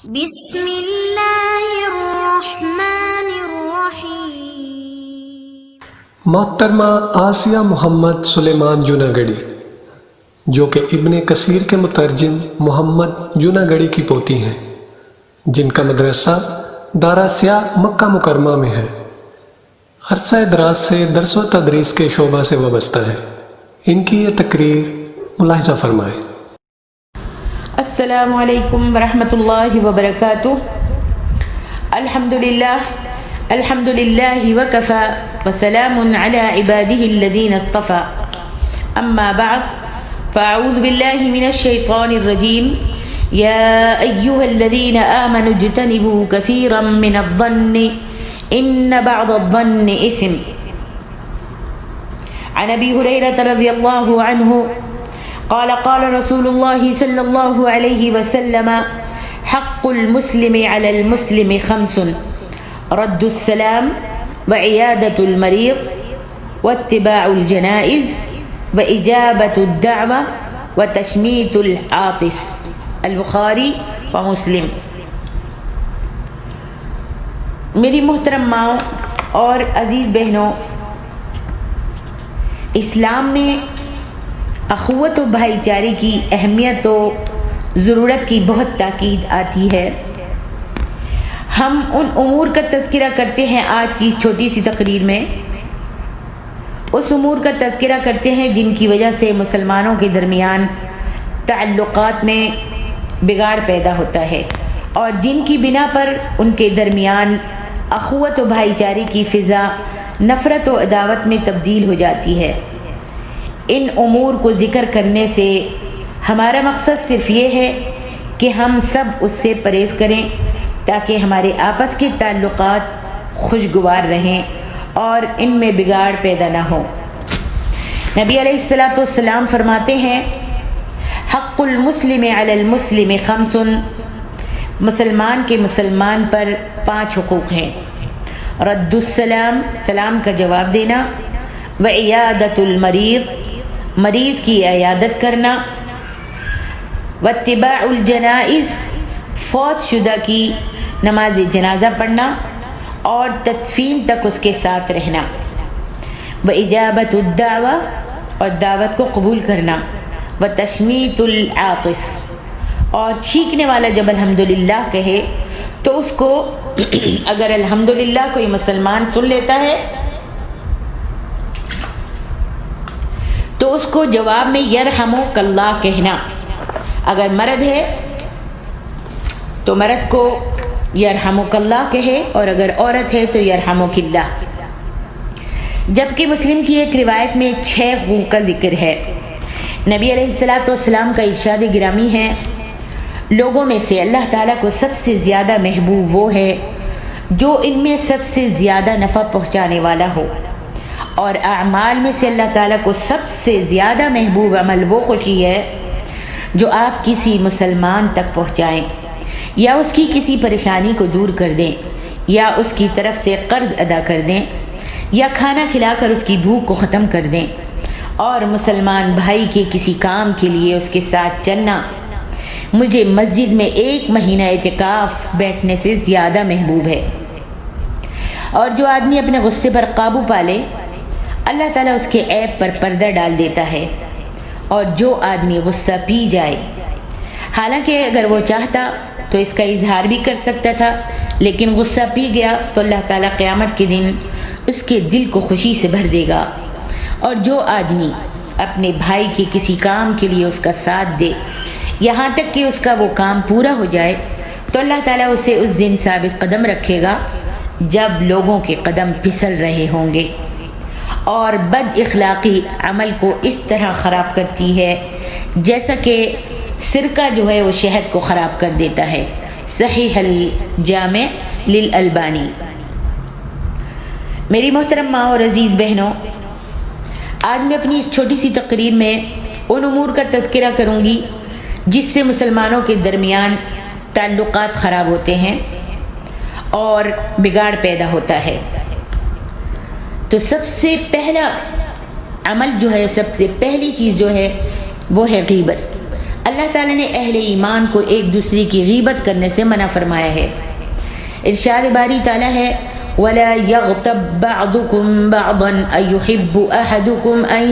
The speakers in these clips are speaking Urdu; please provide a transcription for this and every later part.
بسم اللہ الرحمن الرحیم۔ محترمہ آسیہ محمد سلیمان جوناگڑھی، جو کہ ابن کثیر کے مترجم محمد جوناگڑھی کی پوتی ہیں، جن کا مدرسہ دارا سیاہ مکہ مکرمہ میں ہے، عرصہ دراز سے درس و تدریس کے شعبہ سے وابستہ ہے۔ ان کی یہ تقریر ملاحظہ فرمائیں۔ السلام علیکم ورحمۃ اللہ وبرکاتہ۔ الحمدللہ وکفی وسلام علی عبادہ الذین اصطفی، اما بعد فاعوذ باللہ من الشیطان الرجیم۔ یا ایہا الذین آمنوا اجتنبوا کثیرا من الظن ان بعض الظن اثم۔ عن ابی ہریرہ رضی اللہ عنہ قال قال رسول اللہ صلی اللہ علیہ وسلم حق المسلم علی المسلم خمس: رد السلام وعیادۃ المریض واتباع الجنائز واجابۃ الدعوہ وتشمیت العاطس۔ البخاری و مسلم۔ میری محترم ماؤں اور عزیز بہنوں، اسلام میں اخوت و بھائی چارے کی اہمیت و ضرورت کی بہت تاکید آتی ہے۔ ہم ان امور کا تذکرہ کرتے ہیں آج کی اس چھوٹی سی تقریر میں، اس امور کا تذکرہ کرتے ہیں جن کی وجہ سے مسلمانوں کے درمیان تعلقات میں بگاڑ پیدا ہوتا ہے اور جن کی بنا پر ان کے درمیان اخوت و بھائی چارے کی فضا نفرت و عداوت میں تبدیل ہو جاتی ہے۔ ان امور کو ذکر کرنے سے ہمارا مقصد صرف یہ ہے کہ ہم سب اس سے پرہیز کریں تاکہ ہمارے آپس کے تعلقات خوشگوار رہیں اور ان میں بگاڑ پیدا نہ ہو۔ نبی علیہ السلام فرماتے ہیں حق المسلم علی المسلم خمس: مسلمان کے مسلمان پر 5 حقوق ہیں۔ رد السلام، سلام کا جواب دینا، وعیادۃ المریض، مریض کی عیادت کرنا، واتباع الجنائز، فوت شدہ کی نماز جنازہ پڑھنا اور تدفین تک اس کے ساتھ رہنا، واجابۃ الدعوہ، اور دعوت کو قبول کرنا، وتشمیت العاطس، اور چھینکنے والا جب الحمدللہ کہے تو اس کو اگر الحمدللہ کوئی مسلمان سن لیتا ہے تو اس کو جواب میں یرحمک اللہ کہنا۔ اگر مرد ہے تو مرد کو یرحمک اللہ کہے، اور اگر عورت ہے تو یرحمک اللہ۔ جبکہ مسلم کی ایک روایت میں 6 حقوق کا ذکر ہے۔ نبی علیہ السلام کا ارشاد گرامی ہے، لوگوں میں سے اللہ تعالیٰ کو سب سے زیادہ محبوب وہ ہے جو ان میں سب سے زیادہ نفع پہنچانے والا ہو، اور اعمال میں سے اللہ تعالیٰ کو سب سے زیادہ محبوب عمل وہ خوشی ہے جو آپ کسی مسلمان تک پہنچائیں، یا اس کی کسی پریشانی کو دور کر دیں، یا اس کی طرف سے قرض ادا کر دیں، یا کھانا کھلا کر اس کی بھوک کو ختم کر دیں۔ اور مسلمان بھائی کے کسی کام کے لیے اس کے ساتھ چلنا مجھے مسجد میں 1 مہینہ اعتکاف بیٹھنے سے زیادہ محبوب ہے۔ اور جو آدمی اپنے غصے پر قابو پا لے، اللہ تعالیٰ اس کے عیب پر پردہ ڈال دیتا ہے۔ اور جو آدمی غصہ پی جائے، حالانکہ اگر وہ چاہتا تو اس کا اظہار بھی کر سکتا تھا، لیکن غصہ پی گیا تو اللہ تعالیٰ قیامت کے دن اس کے دل کو خوشی سے بھر دے گا۔ اور جو آدمی اپنے بھائی کے کسی کام کے لیے اس کا ساتھ دے یہاں تک کہ اس کا وہ کام پورا ہو جائے، تو اللہ تعالیٰ اسے اس دن ثابت قدم رکھے گا جب لوگوں کے قدم پھسل رہے ہوں گے۔ اور بد اخلاقی عمل کو اس طرح خراب کرتی ہے جیسا کہ سرکہ جو ہے وہ شہد کو خراب کر دیتا ہے۔ صحیح الجامع للالبانی۔ میری محترم ماں اور عزیز بہنوں، آج میں اپنی اس چھوٹی سی تقریر میں ان امور کا تذکرہ کروں گی جس سے مسلمانوں کے درمیان تعلقات خراب ہوتے ہیں اور بگاڑ پیدا ہوتا ہے۔ تو سب سے پہلا عمل جو ہے، سب سے پہلی چیز جو ہے وہ ہے غیبت۔ اللہ تعالیٰ نے اہل ایمان کو ایک دوسرے کی غیبت کرنے سے منع فرمایا ہے۔ ارشاد باری تعالیٰ ہے وَلَا يَغْتَبْ بَعْضُكُمْ بَعْضًا أَيُحِبُّ أَحَدُكُمْ أَن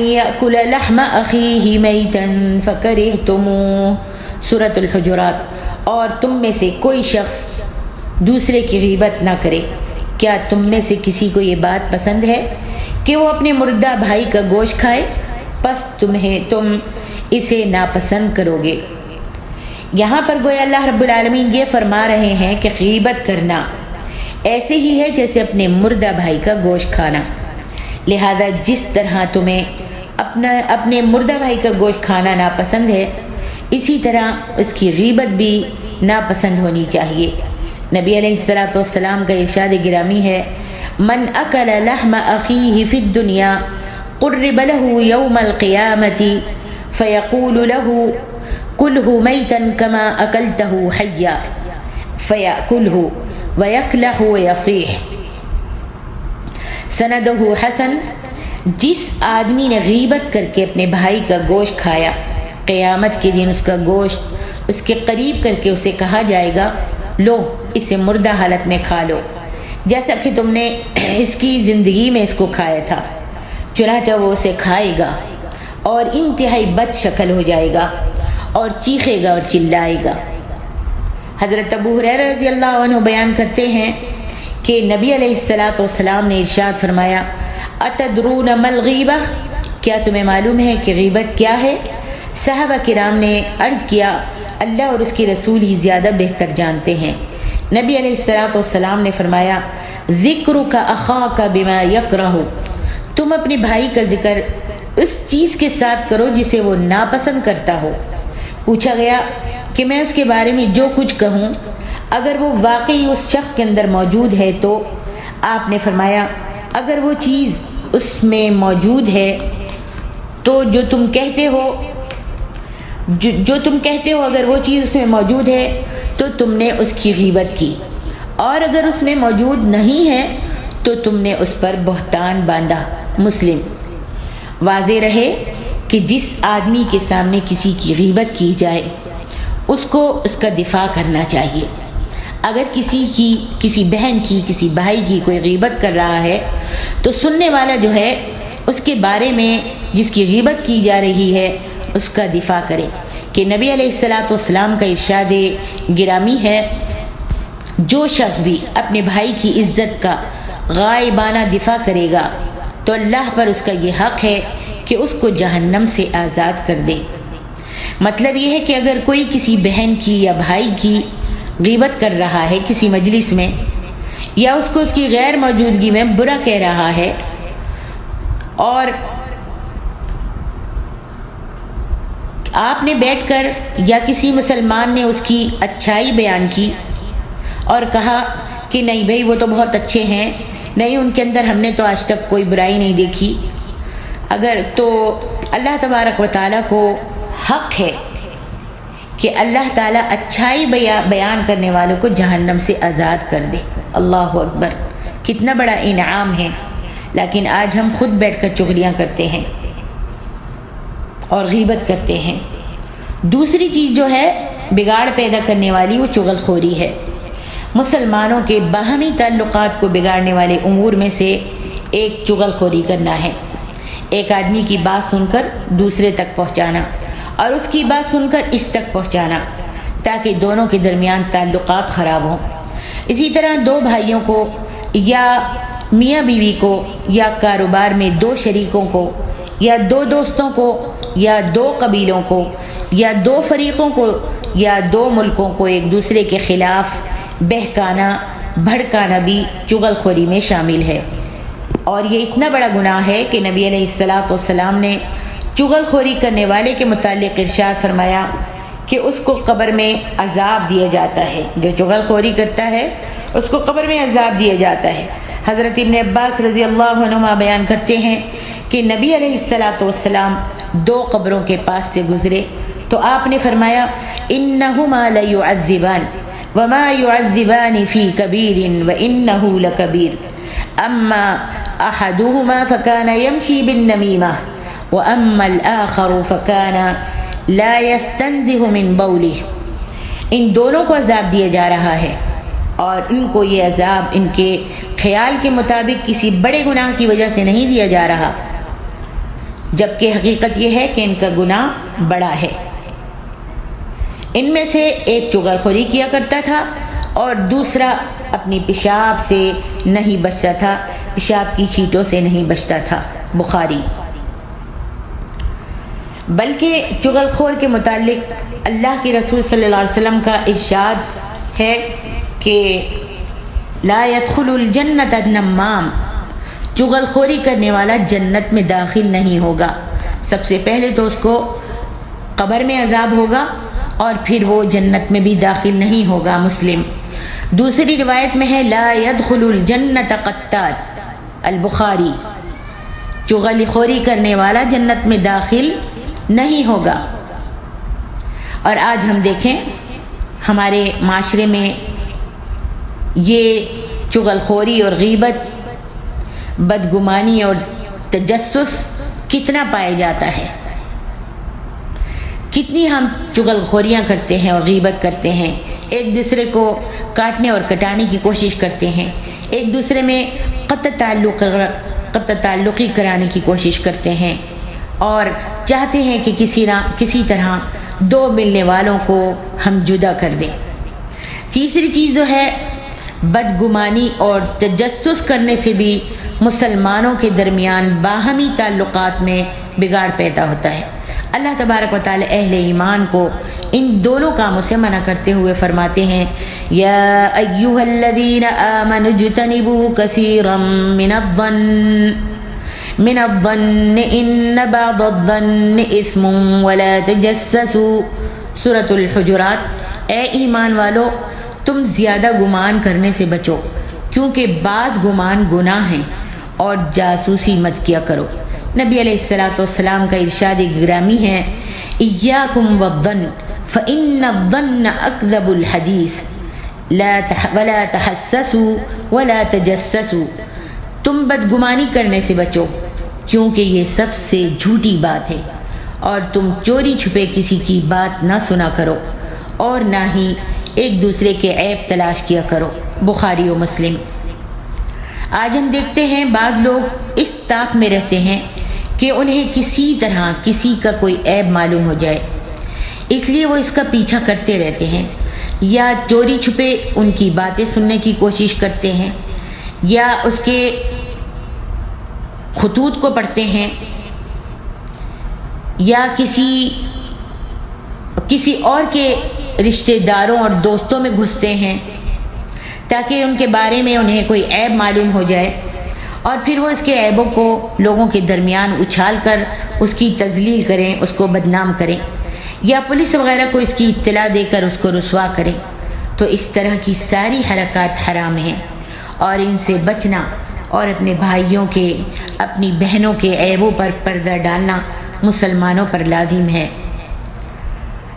يَأْكُلَ لَحْمَ أَخِيهِ مَيْتًا فَكَرِهْتُمُوهُ سورۃ الحجرات۔ اور تم میں سے کوئی شخص دوسرے کی غیبت نہ کرے۔ کیا تم میں سے کسی کو یہ بات پسند ہے کہ وہ اپنے مردہ بھائی کا گوشت کھائے؟ پس تم اسے ناپسند کرو گے۔ یہاں پر گویا اللہ رب العالمین یہ فرما رہے ہیں کہ غیبت کرنا ایسے ہی ہے جیسے اپنے مردہ بھائی کا گوشت کھانا، لہذا جس طرح تمہیں اپنے مردہ بھائی کا گوشت کھانا ناپسند ہے، اسی طرح اس کی غیبت بھی ناپسند ہونی چاہیے۔ نبی علیہ السلام کا ارشاد گرامی ہے من اکل لحم اخیہ فی الدنیا قرب له یوم القیامت فیقول له کلہ میتا کما اکلتہ حیا فیأکلہ ویکلح ویصیح۔ سندہ حسن۔ جس آدمی نے غیبت کر کے اپنے بھائی کا گوشت کھایا، قیامت کے دن اس کا گوشت اس کے قریب کر کے اسے کہا جائے گا لو اسے مردہ حالت میں کھا لو، جیسا کہ تم نے اس کی زندگی میں اس کو کھایا تھا۔ چنانچہ وہ اسے کھائے گا اور انتہائی بد شکل ہو جائے گا اور چیخے گا اور چلائے گا۔ حضرت ابو ہریرہ رضی اللہ عنہ بیان کرتے ہیں کہ نبی علیہ السلام نے ارشاد فرمایا اتدرون ما الغیبہ، کیا تمہیں معلوم ہے کہ غیبت کیا ہے؟ صحابہ کرام نے عرض کیا اللہ اور اس کی رسول ہی زیادہ بہتر جانتے ہیں۔ نبی علیہ السلام نے فرمایا ذکرک اخاک بما یکرہ، تم اپنے بھائی کا ذکر اس چیز کے ساتھ کرو جسے وہ ناپسند کرتا ہو۔ پوچھا گیا کہ میں اس کے بارے میں جو کچھ کہوں اگر وہ واقعی اس شخص کے اندر موجود ہے تو؟ آپ نے فرمایا اگر وہ چیز اس میں موجود ہے تو جو تم کہتے ہو اگر وہ چیز اس میں موجود ہے تو تم نے اس کی غیبت کی، اور اگر اس میں موجود نہیں ہے تو تم نے اس پر بہتان باندھا۔ مسلم۔ واضح رہے کہ جس آدمی کے سامنے کسی کی غیبت کی جائے اس کو اس کا دفاع کرنا چاہیے۔ اگر کسی بہن کی کسی بھائی کی کوئی غیبت کر رہا ہے تو سننے والا جو ہے اس کے بارے میں جس کی غیبت کی جا رہی ہے اس کا دفاع کرے، کہ نبی علیہ السلام کا ارشاد گرامی ہے جو شخص بھی اپنے بھائی کی عزت کا غائبانہ دفاع کرے گا تو اللہ پر اس کا یہ حق ہے کہ اس کو جہنم سے آزاد کر دے۔ مطلب یہ ہے کہ اگر کوئی کسی بہن کی یا بھائی کی غیبت کر رہا ہے کسی مجلس میں، یا اس کو اس کی غیر موجودگی میں برا کہہ رہا ہے، اور آپ نے بیٹھ کر یا کسی مسلمان نے اس کی اچھائی بیان کی اور کہا کہ نہیں بھائی وہ تو بہت اچھے ہیں، نہیں ان کے اندر ہم نے تو آج تک کوئی برائی نہیں دیکھی، اگر تو اللہ تبارک و تعالیٰ کو حق ہے کہ اللہ تعالیٰ اچھائی بیان کرنے والوں کو جہنم سے آزاد کر دے۔ اللہ اکبر، کتنا بڑا انعام ہے، لیکن آج ہم خود بیٹھ کر چغلیاں کرتے ہیں اور غیبت کرتے ہیں۔ دوسری چیز جو ہے بگاڑ پیدا کرنے والی وہ چغل خوری ہے۔ مسلمانوں کے باہمی تعلقات کو بگاڑنے والے امور میں سے ایک چغل خوری کرنا ہے۔ ایک آدمی کی بات سن کر دوسرے تک پہنچانا اور اس کی بات سن کر اس تک پہنچانا تاکہ دونوں کے درمیان تعلقات خراب ہوں۔ اسی طرح دو بھائیوں کو یا میاں بیوی کو یا کاروبار میں دو شریکوں کو یا دو دوستوں کو یا دو قبیلوں کو یا دو فریقوں کو یا دو ملکوں کو ایک دوسرے کے خلاف بہکانا بھڑکانا بھی چغل خوری میں شامل ہے، اور یہ اتنا بڑا گناہ ہے کہ نبی علیہ السلام نے چغل خوری کرنے والے کے متعلق ارشاد فرمایا کہ اس کو قبر میں عذاب دیا جاتا ہے۔ جو چغل خوری کرتا ہے اس کو قبر میں عذاب دیا جاتا ہے۔ حضرت ابن عباس رضی اللہ عنہما بیان کرتے ہیں کہ نبی علیہ السلام دو قبروں کے پاس سے گزرے تو آپ نے فرمایا انہما لیعذبان وما يعذبان في كبير وانه لكبير اما احدهما فكان يمشي بالنميمه وَأَمَّا الْآخَرُ فَكَانَ لَا يَسْتَنزِهُ مِن بَوْلِهِ، ان دونوں کو عذاب دیا جا رہا ہے، اور ان کو یہ عذاب ان کے خیال کے مطابق کسی بڑے گناہ کی وجہ سے نہیں دیا جا رہا، جبکہ حقیقت یہ ہے کہ ان کا گناہ بڑا ہے۔ ان میں سے ایک چغل خوری کیا کرتا تھا اور دوسرا اپنی پیشاب سے نہیں بچتا تھا، پیشاب کی چیٹوں سے نہیں بچتا تھا۔ بخاری۔ بلکہ چغل خور کے متعلق اللہ کے رسول صلی اللہ علیہ وسلم کا ارشاد ہے کہ لا يدخل الجنت النمام، چغل خوری کرنے والا جنت میں داخل نہیں ہوگا۔ سب سے پہلے تو اس کو قبر میں عذاب ہوگا اور پھر وہ جنت میں بھی داخل نہیں ہوگا۔ مسلم۔ دوسری روایت میں ہے لا يدخل الجنت قطات، البخاری، چغل خوری کرنے والا جنت میں داخل نہیں ہوگا۔ اور آج ہم دیکھیں ہمارے معاشرے میں یہ چغل خوری اور غیبت، بدگمانی اور تجسس کتنا پایا جاتا ہے، کتنی ہم چغل خوریاں کرتے ہیں اور غیبت کرتے ہیں، ایک دوسرے کو کاٹنے اور کٹانے کی کوشش کرتے ہیں، ایک دوسرے میں قطع تعلقی کرانے کی کوشش کرتے ہیں، اور چاہتے ہیں کہ کسی طرح دو ملنے والوں کو ہم جدا کر دیں۔ تیسری چیز جو ہے بدگمانی اور تجسس کرنے سے بھی مسلمانوں کے درمیان باہمی تعلقات میں بگاڑ پیدا ہوتا ہے۔ اللہ تبارک و تعالی اہل ایمان کو ان دونوں کاموں سے منع کرتے ہوئے فرماتے ہیں یا ایھا الذین آمنوا اجتنبوا کثیرا من الظن ان بعض الظن اثم ولا تجسسوا، سورۃ الحجرات۔ اے ایمان والو، تم زیادہ گمان کرنے سے بچو، کیونکہ بعض گمان گناہ ہیں، اور جاسوسی مت کیا کرو۔ نبی علیہ السلام کا ارشاد گرامی ہے ایاکم والظن فإن الظن اکذب الحدیث ولا تحسسوا ولا تجسسوا، تم بدگمانی کرنے سے بچو کیونکہ یہ سب سے جھوٹی بات ہے، اور تم چوری چھپے کسی کی بات نہ سنا کرو اور نہ ہی ایک دوسرے کے عیب تلاش کیا کرو۔ بخاری و مسلم۔ آج ہم دیکھتے ہیں بعض لوگ اس طاق میں رہتے ہیں کہ انہیں کسی طرح کسی کا کوئی عیب معلوم ہو جائے، اس لیے وہ اس کا پیچھا کرتے رہتے ہیں، یا چوری چھپے ان کی باتیں سننے کی کوشش کرتے ہیں، یا اس کے خطوط کو پڑھتے ہیں، یا کسی اور کے رشتہ داروں اور دوستوں میں گھستے ہیں تاکہ ان کے بارے میں انہیں کوئی عیب معلوم ہو جائے، اور پھر وہ اس کے عیبوں کو لوگوں کے درمیان اچھال کر اس کی تذلیل کریں، اس کو بدنام کریں، یا پولیس وغیرہ کو اس کی اطلاع دے کر اس کو رسوا کریں۔ تو اس طرح کی ساری حرکات حرام ہیں، اور ان سے بچنا اور اپنے بھائیوں کے، اپنی بہنوں کے عیبوں پر پردہ ڈالنا مسلمانوں پر لازم ہے۔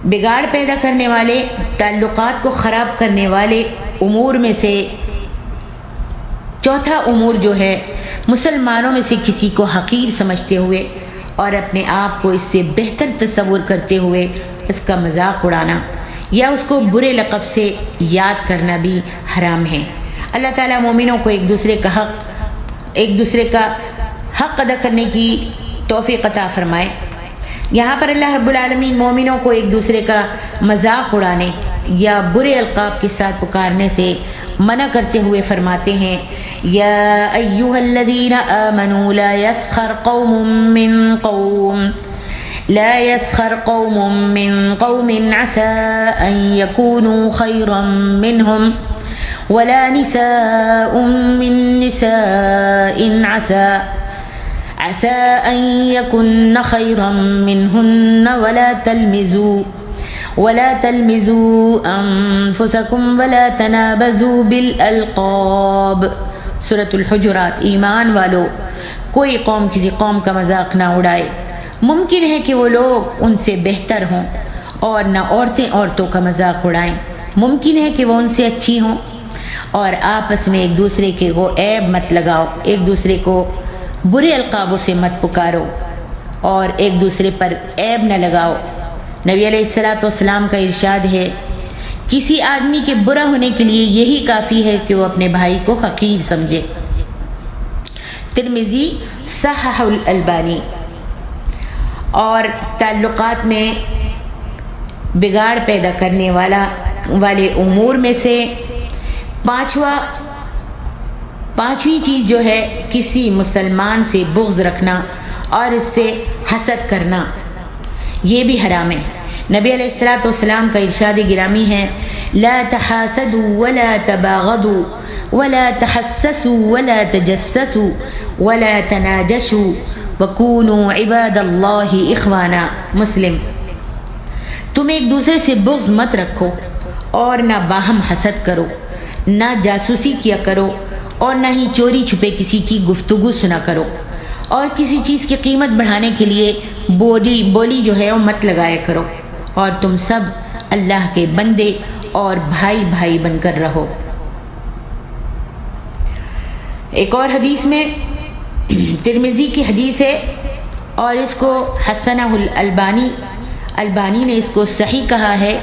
بگاڑ پیدا کرنے والے، تعلقات کو خراب کرنے والے امور میں سے چوتھا امور جو ہے مسلمانوں میں سے کسی کو حقیر سمجھتے ہوئے اور اپنے آپ کو اس سے بہتر تصور کرتے ہوئے اس کا مذاق اڑانا یا اس کو برے لقب سے یاد کرنا بھی حرام ہے۔ اللہ تعالیٰ مومنوں کو ایک دوسرے کا حق ادا کرنے کی توفیق عطا فرمائے۔ یہاں پر اللہ رب العالمین مومنوں کو ایک دوسرے کا مذاق اڑانے یا برے القاب کے ساتھ پکارنے سے منع کرتے ہوئے فرماتے ہیں یا ایھا الذین آمنوا لا یسخر قوم من قوم عسى ان يكونوا خيرا منهم ولا نساء من نساء عسى أن يكن خيرا منهن ولا تلمزوا أنفسكم ولا تنابزوا بالألقاب، سورۃ الحجرات۔ ایمان والو، کوئی قوم کسی قوم کا مذاق نہ اڑائے، ممکن ہے کہ وہ لوگ ان سے بہتر ہوں، اور نہ عورتیں عورتوں کا مذاق اڑائیں، ممکن ہے کہ وہ ان سے اچھی ہوں، اور آپس میں ایک دوسرے کے وہ عیب مت لگاؤ، ایک دوسرے کو برے القابوں سے مت پکارو، اور ایک دوسرے پر عیب نہ لگاؤ۔ نبی علیہ الصلوۃ والسلام کا ارشاد ہے کسی آدمی کے برا ہونے کے لیے یہی کافی ہے کہ وہ اپنے بھائی کو حقیر سمجھے۔ ترمذی صحح الالبانی۔ اور تعلقات میں بگاڑ پیدا کرنے والے امور میں سے پانچویں چیز جو ہے کسی مسلمان سے بغض رکھنا اور اس سے حسد کرنا، یہ بھی حرام ہے۔ نبی علیہ الصلوۃ والسلام کا ارشاد گرامی ہے لا تحاسدوا ولا تباغضوا ولا تحسسوا ولا تجسسوا ولا تناجشوا وكونوا عباد اللہ اخوانا۔ مسلم۔ تم ایک دوسرے سے بغض مت رکھو اور نہ باہم حسد کرو، نہ جاسوسی کیا کرو اور نہ ہی چوری چھپے کسی کی گفتگو سنا کرو، اور کسی چیز کی قیمت بڑھانے کے لیے بولی جو ہے وہ مت لگایا کرو، اور تم سب اللہ کے بندے اور بھائی بھائی بن کر رہو۔ ایک اور حدیث میں ترمذی کی حدیث ہے اور اس کو حسنہ البانی نے اس کو صحیح کہا ہے۔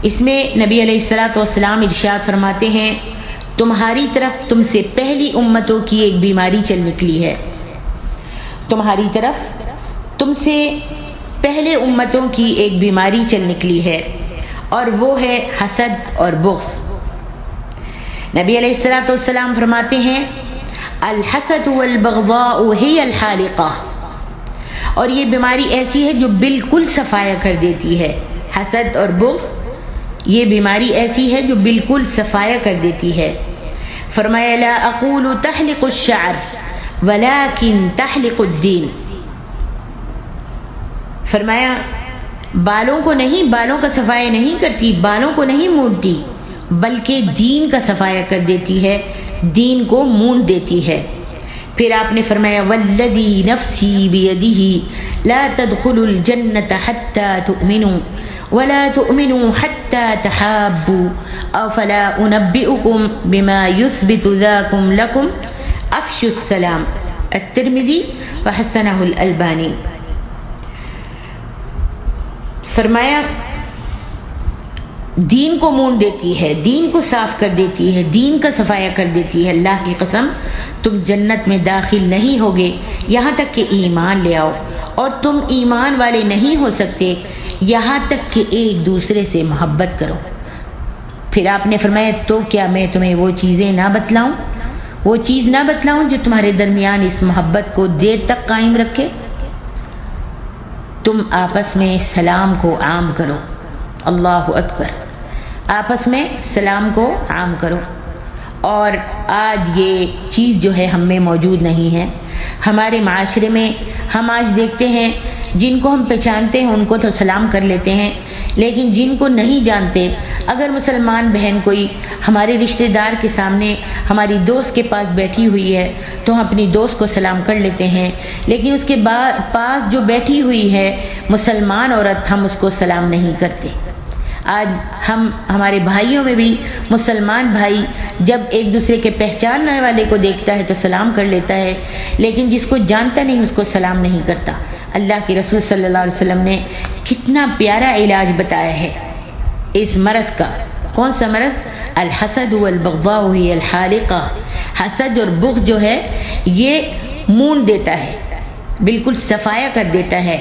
اس میں نبی علیہ الصلوۃ والسلام ارشاد فرماتے ہیں تمہاری طرف تم سے پہلی امتوں کی ایک بیماری چل نکلی ہے، تمہاری طرف تم سے پہلے امتوں کی ایک بیماری چل نکلی ہے، اور وہ ہے حسد اور بغض۔ نبی علیہ الصلوۃ والسلام فرماتے ہیں الحسد والبغضاء ہی الحالقہ، اور یہ بیماری ایسی ہے جو بالکل صفایا کر دیتی ہے۔ حسد اور بغض یہ بیماری ایسی ہے جو بالکل صفایا کر دیتی ہے۔ فرمایا لا اقول تحلق الشعر ولكن تحلق الدین، فرمایا بالوں کا صفایا نہیں کرتی، بالوں کو نہیں مونڈتی، بلکہ دین کا صفایا کر دیتی ہے، دین کو مونڈ دیتی ہے۔ پھر آپ نے فرمایا والذی نفسی بیدہ لا تدخلوا الجنة حتى تؤمنوا ولا تؤمنوا حتى تحابوا افلا انبئكم بما يثبت ذاكم لكم افشوا السلام۔ الترمذی وحسنہ الالبانی۔ فرمایا دین کو مونڈ دیتی ہے، دین کو صاف کر دیتی ہے، دین کا صفایا کر دیتی ہے۔ اللہ کی قسم تم جنت میں داخل نہیں ہوگے یہاں تک کہ ایمان لے آؤ، اور تم ایمان والے نہیں ہو سکتے یہاں تک کہ ایک دوسرے سے محبت کرو۔ پھر آپ نے فرمایا تو کیا میں تمہیں وہ چیزیں نہ بتلاؤں، وہ چیز نہ بتلاؤں جو تمہارے درمیان اس محبت کو دیر تک قائم رکھے؟ تم آپس میں سلام کو عام کرو۔ اللہ اکبر۔ آپس میں سلام کو عام کرو۔ اور آج یہ چیز جو ہے ہم میں موجود نہیں ہے۔ ہمارے معاشرے میں ہم آج دیکھتے ہیں جن کو ہم پہچانتے ہیں ان کو تو سلام کر لیتے ہیں، لیکن جن کو نہیں جانتے، اگر مسلمان بہن کوئی ہمارے رشتہ دار کے سامنے ہماری دوست کے پاس بیٹھی ہوئی ہے تو ہم اپنی دوست کو سلام کر لیتے ہیں، لیکن اس کے پاس جو بیٹھی ہوئی ہے مسلمان عورت ہم اس کو سلام نہیں کرتے۔ آج ہمارے بھائیوں میں بھی مسلمان بھائی جب ایک دوسرے کے پہچاننے والے کو دیکھتا ہے تو سلام کر لیتا ہے، لیکن جس کو جانتا نہیں اس کو سلام نہیں کرتا۔ اللہ کے رسول صلی اللہ علیہ وسلم نے کتنا پیارا علاج بتایا ہے اس مرض کا۔ کون سا مرض؟ الحسد والبغضاء ہی الحالقہ۔ حسد اور بغض جو ہے یہ مونڈ دیتا ہے، بالکل صفایا کر دیتا ہے۔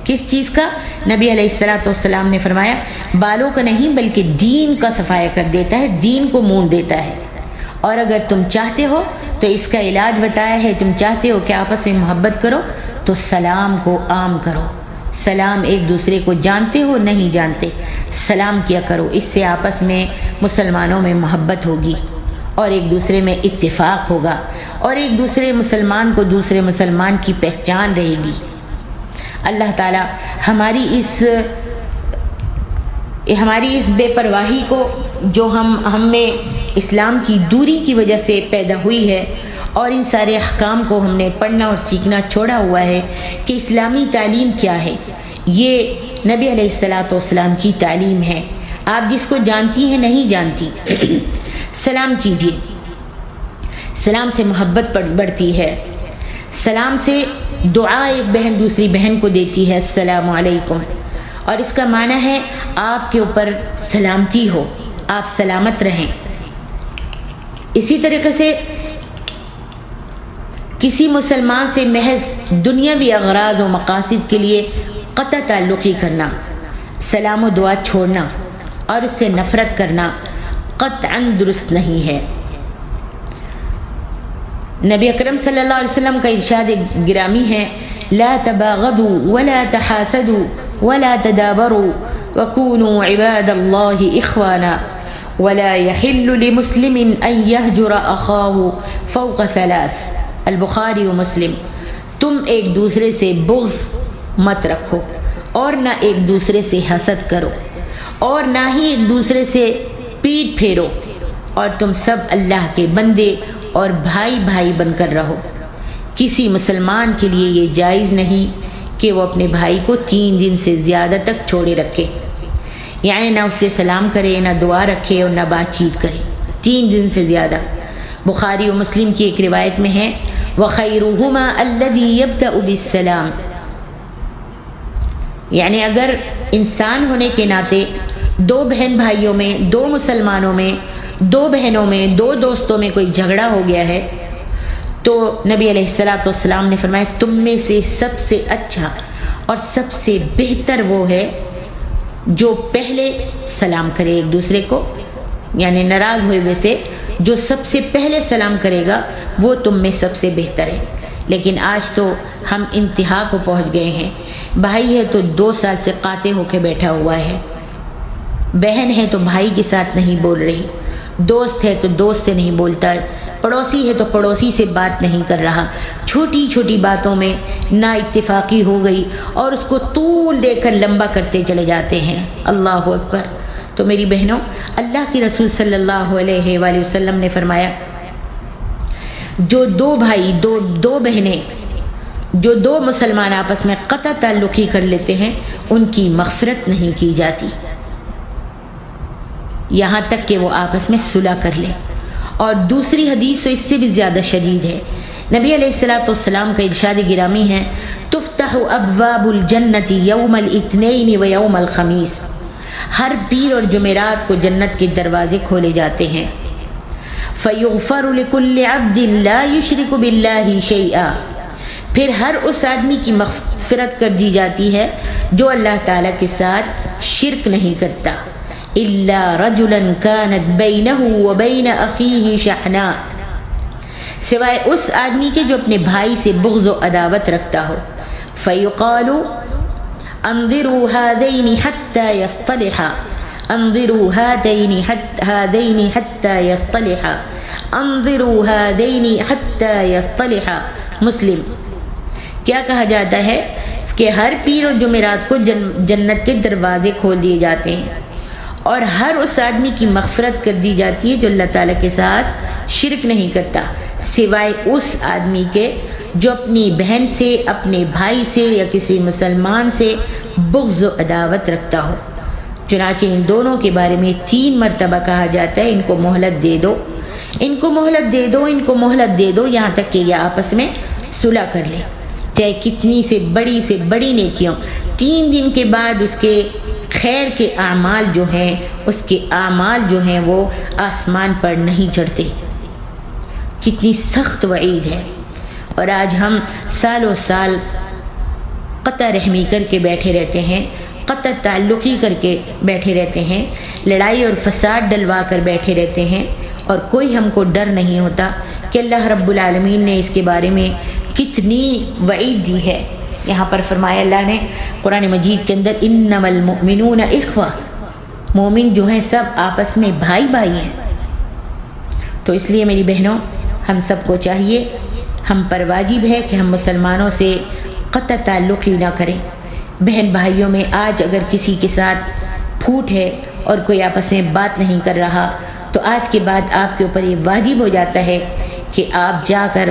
کس چیز کا؟ نبی علیہ الصلوۃ والسلام نے فرمایا بالوں کا نہیں بلکہ دین کا صفایا کر دیتا ہے، دین کو مونڈ دیتا ہے۔ اور اگر تم چاہتے ہو تو اس کا علاج بتایا ہے، تم چاہتے ہو کہ آپس میں محبت کرو تو سلام کو عام کرو۔ سلام ایک دوسرے کو جانتے ہو نہیں جانتے سلام کیا کرو، اس سے آپس میں مسلمانوں میں محبت ہوگی اور ایک دوسرے میں اتفاق ہوگا، اور ایک دوسرے مسلمان کو دوسرے مسلمان کی پہچان رہے گی۔ اللہ تعالی ہماری اس بے پرواہی کو جو ہم میں اسلام کی دوری کی وجہ سے پیدا ہوئی ہے، اور ان سارے احکام کو ہم نے پڑھنا اور سیکھنا چھوڑا ہوا ہے کہ اسلامی تعلیم کیا ہے، یہ نبی علیہ الصلوۃ والسلام کی تعلیم ہے۔ آپ جس کو جانتی ہیں نہیں جانتی سلام کیجیے، سلام سے محبت بڑھتی ہے، سلام سے دعا ایک بہن دوسری بہن کو دیتی ہے، السلام علیکم، اور اس کا معنی ہے آپ کے اوپر سلامتی ہو، آپ سلامت رہیں۔ اسی طریقے سے کسی مسلمان سے محض دنیاوی اغراض و مقاصد کے لیے قطع تعلقی کرنا، سلام و دعا چھوڑنا اور اس سے نفرت کرنا قطعاً درست نہیں ہے۔ نبی اکرم صلی اللہ علیہ وسلم کا ارشاد گرامی ہے، لا تباغضوا ولا تحاسدوا ولا تدابروا وكونوا عباد الله اخوانا ولا يحل لمسلم ان يهجر اخاه فوق ثلاث، البخاری و مسلم۔ تم ایک دوسرے سے بغض مت رکھو اور نہ ایک دوسرے سے حسد کرو اور نہ ہی ایک دوسرے سے پیٹ پھیرو، اور تم سب اللہ کے بندے اور بھائی بھائی بن کر رہو۔ کسی مسلمان کے لیے یہ جائز نہیں کہ وہ اپنے بھائی کو 3 دن سے زیادہ تک چھوڑے رکھے، یعنی نہ اس سے سلام کرے، نہ دعا رکھے اور نہ بات چیت کرے 3 دن سے زیادہ۔ بخاری و مسلم کی ایک روایت میں ہے، وَخَيْرُهُمَا الَّذِي يَبْدَأُ بِالسَّلَامِ، یعنی اگر انسان ہونے کے ناطے 2 بہن بھائیوں میں، 2 مسلمانوں میں، 2 بہنوں میں، 2 دوستوں میں کوئی جھگڑا ہو گیا ہے تو نبی علیہ الصلوۃ والسلام نے فرمایا تم میں سے سب سے اچھا اور سب سے بہتر وہ ہے جو پہلے سلام کرے ایک دوسرے کو، یعنی ناراض ہوئے ہوئے سے جو سب سے پہلے سلام کرے گا وہ تم میں سب سے بہتر ہے۔ لیکن آج تو ہم انتہا کو پہنچ گئے ہیں، بھائی ہے تو 2 سال سے قاطع ہو کے بیٹھا ہوا ہے، بہن ہے تو بھائی کے ساتھ نہیں بول رہی، دوست ہے تو دوست سے نہیں بولتا، پڑوسی ہے تو پڑوسی سے بات نہیں کر رہا، چھوٹی چھوٹی باتوں میں نا اتفاقی ہو گئی اور اس کو طول دے کر لمبا کرتے چلے جاتے ہیں۔ اللہ اکبر۔ تو میری بہنوں، اللہ کی رسول صلی اللہ علیہ وآلہ وسلم نے فرمایا جو 2 بھائی، دو بہنیں، جو 2 مسلمان آپس میں قطع تعلقی کر لیتے ہیں ان کی مغفرت نہیں کی جاتی یہاں تک کہ وہ آپس میں صلح کر لیں۔ اور دوسری حدیث تو اس سے بھی زیادہ شدید ہے، نبی علیہ الصلوۃ والسلام کا ارشاد گرامی ہے، تفتح ابواب الجنت یوم الاثنین و یوم الخمیس، ہر پیر اور جمعرات کو جنت کے دروازے کھولے جاتے ہیں، فیغفر لکل عبد لا یشرک باللہ شیئا، پھر ہر اس آدمی کی مغفرت کر دی جاتی ہے جو اللہ تعالیٰ کے ساتھ شرک نہیں کرتا، الا رجلا كانت بینہ وبین اخیہ شحناء، سوائے اس آدمی کے جو اپنے بھائی سے بغض و عداوت رکھتا ہو، فیقال انظروا هذین حتى يصطلحا، انظروا هذین حتى يصطلحا، انظروا هذین حتى يصطلحا، مسلم۔ کیا کہا جاتا ہے کہ ہر پیر اور جمعرات کو جنت کے دروازے کھول دیے جاتے ہیں اور ہر اس آدمی کی مغفرت کر دی جاتی ہے جو اللہ تعالیٰ کے ساتھ شرک نہیں کرتا، سوائے اس آدمی کے جو اپنی بہن سے، اپنے بھائی سے یا کسی مسلمان سے بغض و عداوت رکھتا ہو۔ چنانچہ ان دونوں کے بارے میں 3 مرتبہ کہا جاتا ہے ان کو مہلت دے دو، ان کو مہلت دے دو، ان کو مہلت دے دو، یہاں تک کہ یہ آپس میں صلح کر لیں، چاہے کتنی سے بڑی نیکیوں، 3 دن کے بعد اس کے خیر کے اعمال جو ہیں، اس کے اعمال جو ہیں وہ آسمان پر نہیں چڑھتے۔ کتنی سخت وعید ہے۔ اور آج ہم سالوں سال قطع رحمی کر کے بیٹھے رہتے ہیں، قطع تعلقی کر کے بیٹھے رہتے ہیں، لڑائی اور فساد ڈلوا کر بیٹھے رہتے ہیں، اور کوئی ہم کو ڈر نہیں ہوتا کہ اللہ رب العالمین نے اس کے بارے میں کتنی وعید دی ہے۔ یہاں پر فرمایا اللہ نے قرآن مجید کے اندر، انما المؤمنون اخوہ، مومن جو ہیں سب آپس میں بھائی بھائی ہیں۔ تو اس لیے میری بہنوں، ہم سب کو چاہیے، ہم پر واجب ہے کہ ہم مسلمانوں سے قطع تعلق ہی نہ کریں۔ بہن بھائیوں میں آج اگر کسی کے ساتھ پھوٹ ہے اور کوئی آپس میں بات نہیں کر رہا تو آج کے بعد آپ کے اوپر یہ واجب ہو جاتا ہے کہ آپ جا کر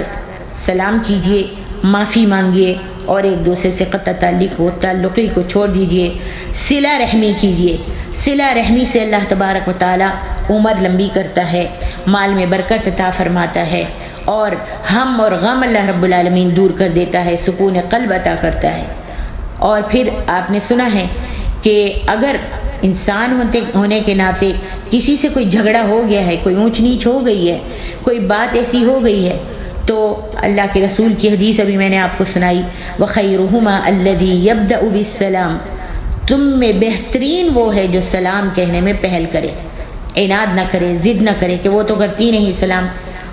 سلام کیجئے، معافی مانگیے اور ایک دوسرے سے قطع تعلقی کو چھوڑ دیجئے، صلہ رحمی کیجئے۔ صلہ رحمی سے اللہ تبارک و تعالی عمر لمبی کرتا ہے، مال میں برکت عطا فرماتا ہے اور ہم اور غم اللہ رب العالمین دور کر دیتا ہے، سکون قلب عطا کرتا ہے۔ اور پھر آپ نے سنا ہے کہ اگر انسان ہونے کے ناطے کسی سے کوئی جھگڑا ہو گیا ہے، کوئی اونچ نیچ ہو گئی ہے، کوئی بات ایسی ہو گئی ہے، تو اللہ کے رسول کی حدیث ابھی میں نے آپ کو سنائی، وَخَيْرُهُمَا الَّذِي يَبْدَأُ بِالسَّلَامِ، تم میں بہترین وہ ہے جو سلام کہنے میں پہل کرے، عناد نہ کرے، ضد نہ کرے کہ وہ تو کرتی نہیں سلام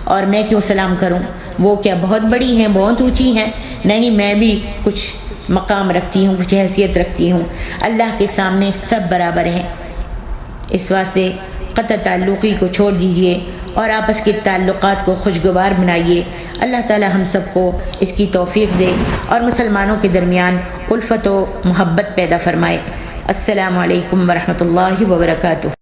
اور میں کیوں سلام کروں، وہ کیا بہت بڑی ہیں، بہت اونچی ہیں، نہیں میں بھی کچھ مقام رکھتی ہوں، کچھ حیثیت رکھتی ہوں، اللہ کے سامنے سب برابر ہیں۔ اس واسطے قطع تعلقی کو چھوڑ دیجئے اور آپس کے تعلقات کو خوشگوار بنائیے۔ اللہ تعالی ہم سب کو اس کی توفیق دے اور مسلمانوں کے درمیان الفت و محبت پیدا فرمائے۔ السلام علیکم ورحمۃ اللہ وبرکاتہ۔